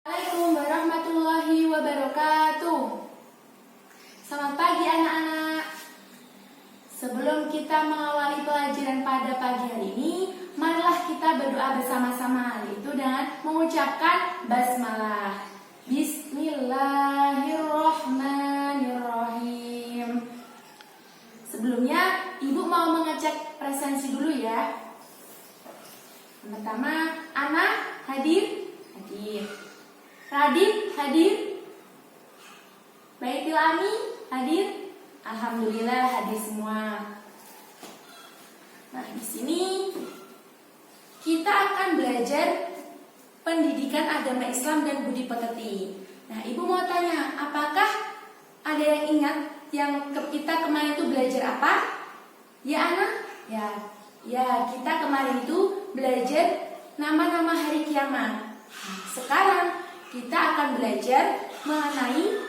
Assalamualaikum warahmatullahi wabarakatuh. Selamat pagi anak-anak. Sebelum kita mengawali pelajaran pada pagi hari ini, marilah kita berdoa bersama-sama, yaitu dengan mengucapkan basmalah. Bismillahirrahmanirrahim. Sebelumnya, Ibu mau mengecek presensi dulu ya. Yang pertama, Ana hadir? Hadir. Radit hadir? Baitil Ami hadir? Alhamdulillah hadir semua. Nah, di sini kita akan belajar pendidikan agama Islam dan budi pekerti. Nah, Ibu mau tanya, apakah ada yang ingat yang kita kemarin itu belajar apa? Ya, Ana? Ya, kita kemarin itu belajar nama-nama hari kiamat. Nah, sekarang kita akan belajar mengenai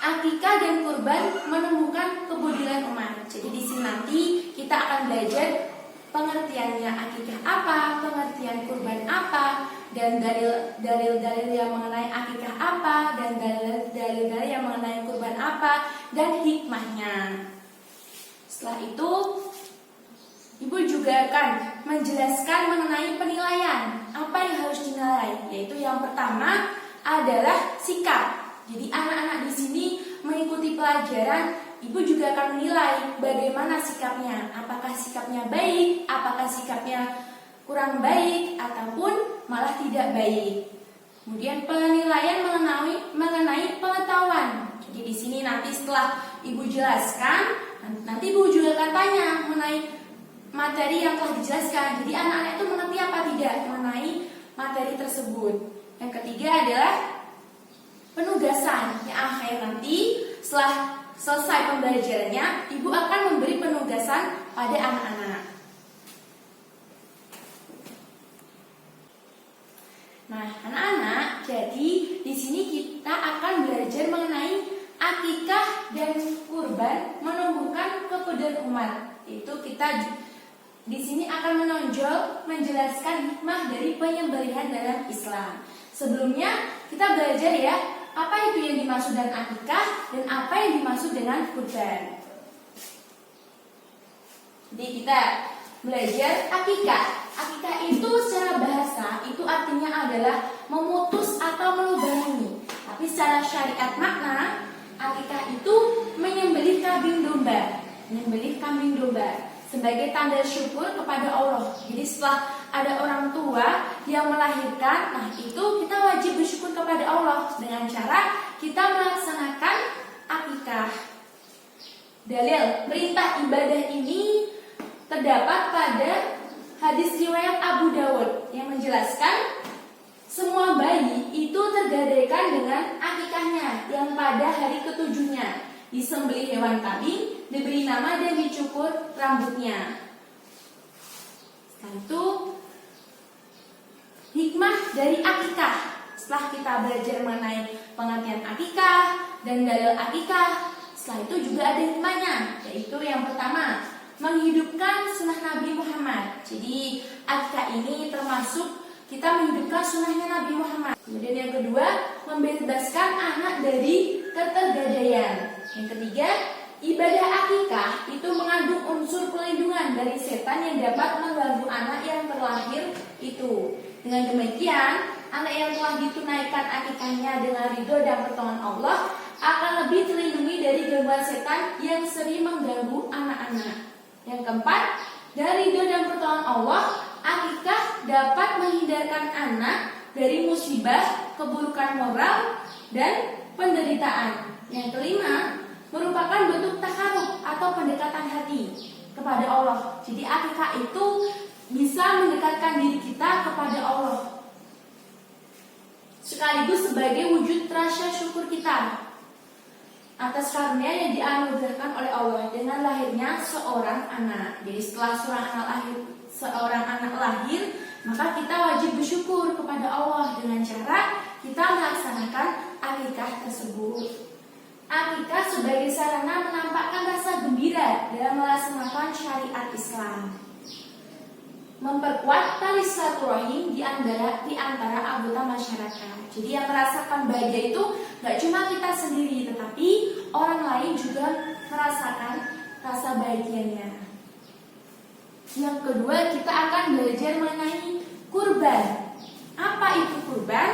akikah dan kurban menemukan kebudayaan umat. Jadi di sini nanti kita akan belajar pengertiannya akikah apa, pengertian kurban apa, dan dalil-dalil yang mengenai akikah apa, dan dalil-dalil yang mengenai kurban apa, dan hikmahnya. Setelah itu, Ibu juga akan menjelaskan mengenai penilaian. Apa yang harus dinilai? Yaitu yang pertama adalah sikap. Jadi anak-anak di sini mengikuti pelajaran, Ibu juga akan menilai bagaimana sikapnya. Apakah sikapnya baik, apakah sikapnya kurang baik, ataupun malah tidak baik. Kemudian penilaian mengenai pengetahuan. Jadi di sini nanti setelah Ibu jelaskan, nanti Ibu juga akan tanya mengenai materi yang telah dijelaskan. Jadi anak-anak itu mengerti apa tidak mengenai materi tersebut. Yang ketiga adalah penugasan. Yang akhir nanti setelah selesai pembelajarannya, Ibu akan memberi penugasan pada anak-anak. Nah, anak-anak, jadi di sini kita akan belajar mengenai akikah dan kurban menumbuhkan kebudayaan umat. Itu kita di sini akan menjelaskan hikmah dari penyembelihan dalam Islam. Sebelumnya kita belajar ya, apa itu yang dimaksud dengan akikah dan apa yang dimaksud dengan kurban. Jadi kita belajar akikah. Akikah itu secara bahasa itu artinya adalah memutus atau melubangi. Tapi secara syariat makna, akikah itu menyembelih kambing domba. Sebagai tanda syukur kepada Allah. Jadi setelah ada orang tua yang melahirkan, nah itu kita wajib bersyukur kepada Allah dengan cara kita melaksanakan akikah. Dalil perintah ibadah ini terdapat pada hadis riwayat Abu Dawud yang menjelaskan semua bayi itu tergadaikan dengan akikahnya yang pada hari ketujuhnya disembelih hewan kambing, diberi nama dan dicukur rambutnya. Setelah itu hikmah dari akikah. Setelah kita belajar mengenai pengertian akikah dan dalil akikah, setelah itu juga ada hikmahnya, yaitu yang pertama menghidupkan sunnah Nabi Muhammad. Jadi akikah ini termasuk kita menghidupkan sunnahnya Nabi Muhammad. Kemudian yang kedua, membebaskan anak dari ketergadaian. Yang ketiga, ibadah akikah itu mengandung unsur pelindungan dari setan yang dapat mengganggu anak yang terlahir itu. Dengan demikian, anak yang telah ditunaikan akikahnya dengan ridho dan pertolongan Allah akan lebih terlindungi dari gangguan setan yang sering mengganggu anak-anak. Yang keempat, dari ridho dan pertolongan Allah, akikah dapat menghindarkan anak dari musibah, keburukan moral, dan penderitaan. Yang kelima, merupakan bentuk takarub atau pendekatan hati kepada Allah. Jadi akikah itu bisa mendekatkan diri kita kepada Allah, sekaligus sebagai wujud rasa syukur kita atas karunia yang dianugerahkan oleh Allah dengan lahirnya seorang anak. Jadi setelah seorang anak lahir, maka kita wajib bersyukur kepada Allah dengan cara kita melaksanakan akikah tersebut. Akikah sebagai sarana menampakkan rasa gembira dalam melaksanakan syariat Islam. memperkuat tali silaturahim di antara anggota masyarakat. Jadi yang merasakan bahagia itu gak cuma kita sendiri, tetapi orang lain juga merasakan rasa bahagianya. Yang kedua, kita akan belajar mengenai kurban. Apa itu kurban?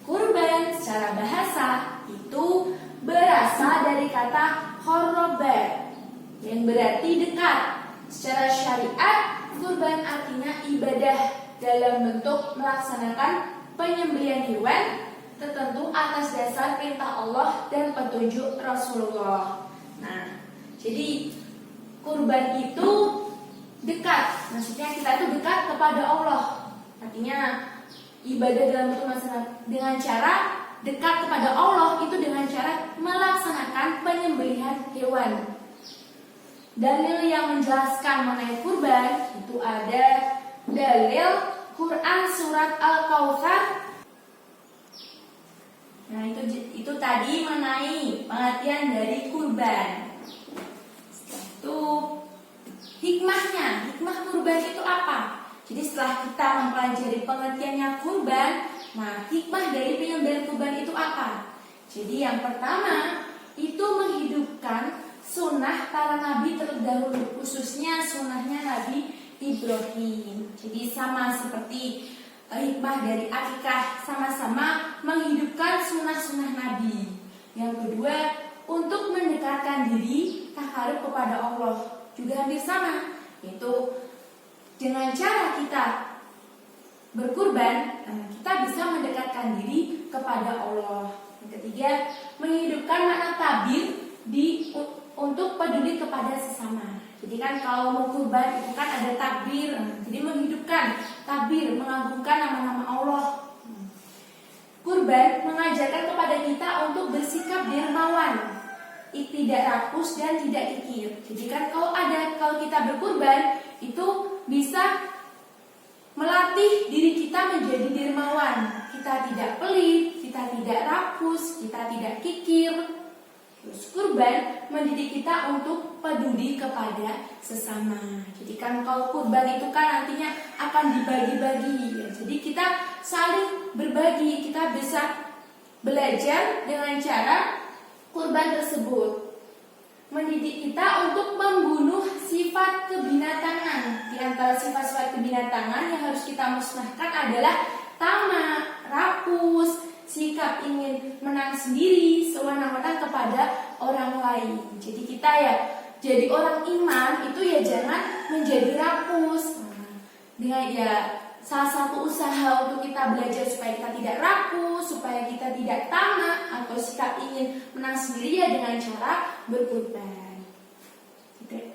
Kurban secara bahasa itu berasal dari kata qoroba yang berarti dekat. Secara syariat, kurban artinya ibadah dalam bentuk melaksanakan penyembelihan hewan tertentu atas dasar perintah Allah dan petunjuk Rasulullah. Nah, jadi kurban itu dekat. Maksudnya kita itu dekat kepada Allah. Artinya ibadah dalam bentuk melaksanakan dengan cara dekat kepada Allah itu dengan cara melaksanakan penyembelihan hewan. Dalil yang menjelaskan mengenai kurban itu ada dalil Quran surat Al-Kautsar. Nah, itu tadi mengenai pengertian dari kurban. Setelah itu hikmah kurban itu apa? Jadi setelah kita mempelajari pengertiannya kurban, nah hikmah dari penyembelihan kurban itu apa? Jadi yang pertama itu menghidupkan sunnah para nabi terdahulu, khususnya sunnahnya Nabi Ibrahim. Jadi sama seperti hikmah dari akikah, sama-sama menghidupkan sunnah-sunnah nabi. Yang kedua, untuk mendekatkan diri takarub kepada Allah, juga hampir sama, yaitu dengan cara kita berkurban, kita bisa mendekatkan diri kepada Allah. Yang ketiga, menghidupkan makna tabir untuk peduli kepada sesama. Jadi kan kalau mau kurban itu kan ada takbir. Jadi menghidupkan takbir, mengagungkan nama-nama Allah. Kurban mengajarkan kepada kita untuk bersikap dermawan, tidak rakus dan tidak kikir. Jadi kan kalau kita berkurban itu bisa melatih diri kita menjadi dermawan. Kita tidak pelit, kita tidak rakus, kita tidak kikir. Terus kurban mendidik kita untuk peduli kepada sesama. Jadi kan kalau kurban itu kan nantinya akan dibagi-bagi. Jadi kita saling berbagi, kita bisa belajar dengan cara kurban tersebut. Mendidik kita untuk membunuh sifat kebinatangan. Di antara sifat-sifat kebinatangan yang harus kita musnahkan adalah tamak, rakus, sikap ingin menang sendiri, sewenang-wenang kepada orang lain. Jadi kita jadi orang iman itu jangan menjadi rakus. Dengan salah satu usaha untuk kita belajar supaya kita tidak rakus, supaya kita tidak tamak atau sikap ingin menang sendiri dengan cara berkurban. Gitu.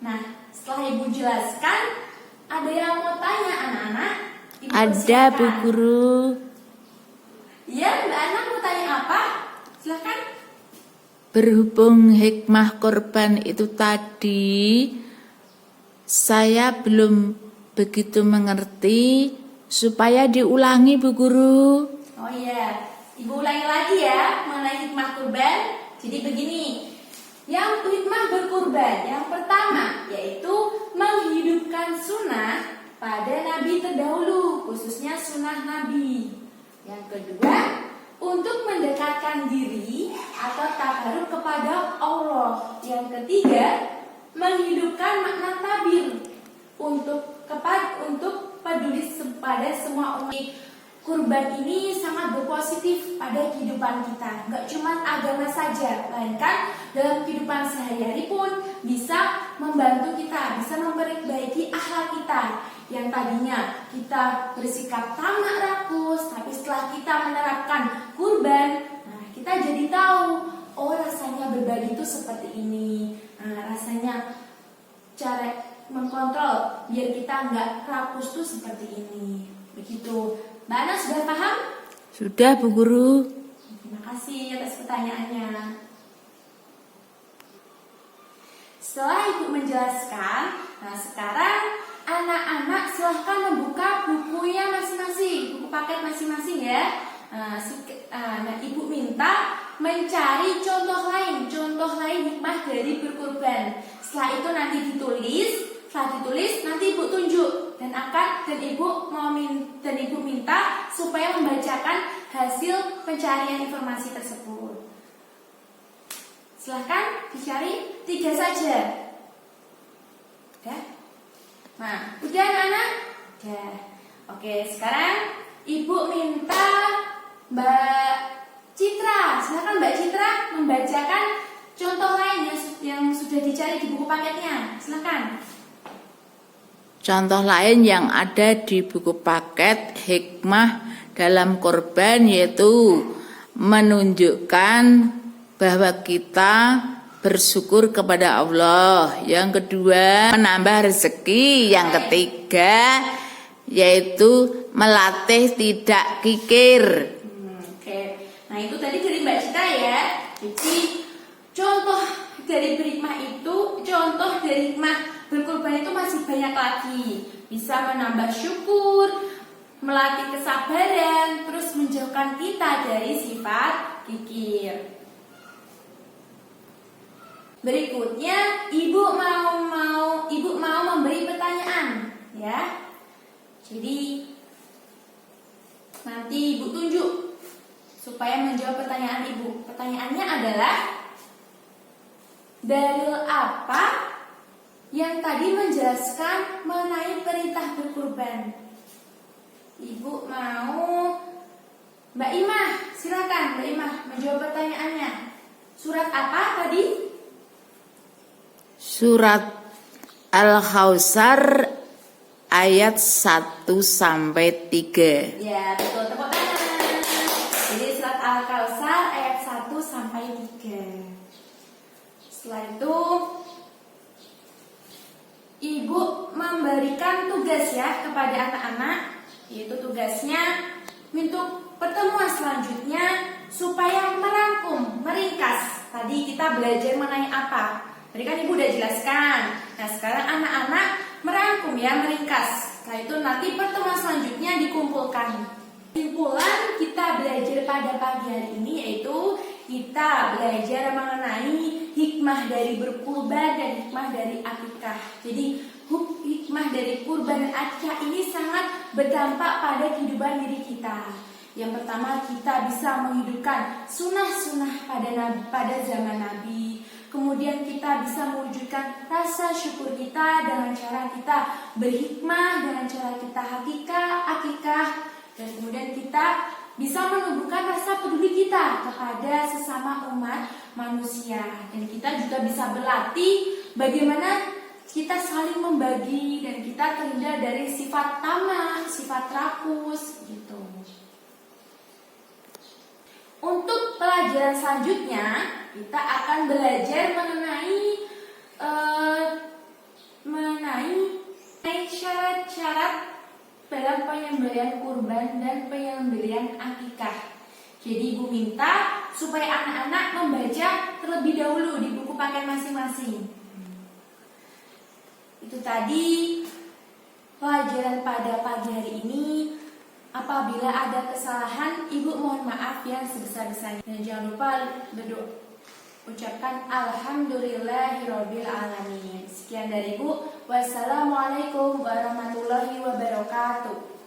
Nah, setelah Ibu jelaskan, ada yang mau tanya anak-anak? Ada, Bu Guru. Ya, Mbak Ana mau tanya apa? Silakan. Berhubung hikmah korban itu tadi saya belum begitu mengerti, supaya diulangi, Bu Guru. Oh iya, Ibu ulangi lagi ya mengenai hikmah kurban. Jadi begini, yang hikmah berkurban yang pertama yaitu menghidupkan sunnah pada nabi terdahulu, khususnya sunnah nabi. Yang kedua, untuk mendekatkan diri atau takarub kepada Allah. Yang ketiga, menghidupkan makna tabir untuk peduli pada semua umat. Kurban ini sangat berpositif pada kehidupan kita. Gak cuma agama saja, melainkan dalam kehidupan sehari-hari pun bisa membantu kita, bisa memperbaiki akhlak kita. Yang tadinya kita bersikap tamak rakus, tapi setelah kita menerapkan kurban, kita jadi tahu, oh rasanya berbagi itu seperti ini. Rasanya cara mengkontrol biar kita nggak rakus tuh seperti ini. Begitu. Mbak Ana sudah paham? Sudah, Bu Guru. Terima kasih atas pertanyaannya. Setelah Ibu menjelaskan, sekarang anak-anak silahkan membuka bukunya masing-masing, buku paket masing-masing ya. Ibu minta mencari contoh lain hikmah dari berkurban. Setelah itu nanti ditulis, dan ibu minta supaya membacakan hasil pencarian informasi tersebut. Silahkan dicari 3 saja. Udah? Nah, udah anak-anak? Udah. Oke, sekarang ibu minta Mbak Citra. Silahkan Mbak Citra membacakan contoh lain yang sudah dicari di buku paketnya. Silahkan. Contoh lain yang ada di buku paket hikmah dalam korban yaitu menunjukkan bahwa kita bersyukur kepada Allah. Yang kedua, menambah rezeki. Yang ketiga, yaitu melatih tidak kikir. Oke. Nah, itu tadi dari Mbak Citra ya. Jadi contoh dari hikmah berkorban itu masih banyak lagi. Bisa menambah syukur, melatih kesabaran, terus menjauhkan kita dari sifat kikir. Berikutnya, ibu mau memberi pertanyaan, ya. Jadi nanti ibu tunjuk supaya menjawab pertanyaan ibu. Pertanyaannya adalah, dalil apa yang tadi menjelaskan mengenai perintah berkurban? Ibu mau, Mbak Imah, silakan Mbak Imah menjawab pertanyaannya. Surat apa tadi? Surat Al-Kautsar ayat 1 sampai 3. Ya, betul, tepuk tangan. Jadi surat Al-Kautsar ayat 1 sampai 3. Setelah itu ibu memberikan tugas ya kepada anak-anak, yaitu tugasnya untuk pertemuan selanjutnya supaya merangkum, meringkas. Tadi kita belajar mengenai apa? Tadi kan ibu udah jelaskan. Nah, sekarang anak-anak merangkum ya, meringkas. Setelah itu nanti pertemuan selanjutnya dikumpulkan. Kesimpulan kita belajar pada pagi hari ini yaitu kita belajar mengenai hikmah dari berkurban dan hikmah dari akikah. Jadi hikmah dari kurban dan akikah ini sangat berdampak pada kehidupan diri kita. Yang pertama, kita bisa menghidupkan sunnah-sunnah pada zaman Nabi. Kemudian kita bisa mewujudkan rasa syukur kita dengan cara kita berhikmah, dengan cara kita akikah, dan kemudian kita bisa menumbuhkan rasa peduli kita kepada sesama umat manusia. Dan kita juga bisa berlatih bagaimana kita saling membagi dan kita terhindar dari sifat tamak, sifat rakus gitu. Untuk pelajaran selanjutnya kita akan belajar mengenai syarat-syarat dalam penyembelihan kurban dan penyembelihan akikah. Jadi ibu minta supaya anak-anak membaca terlebih dahulu di buku paket masing-masing. Itu tadi pelajaran pada pagi hari ini. Apabila ada kesalahan, ibu mohon maaf yang sebesar-besarnya. Dan jangan lupa ucapkan alhamdulillahirabbil alamin. Sekian dari ibu. Wassalamualaikum warahmatullahi wabarakatuh.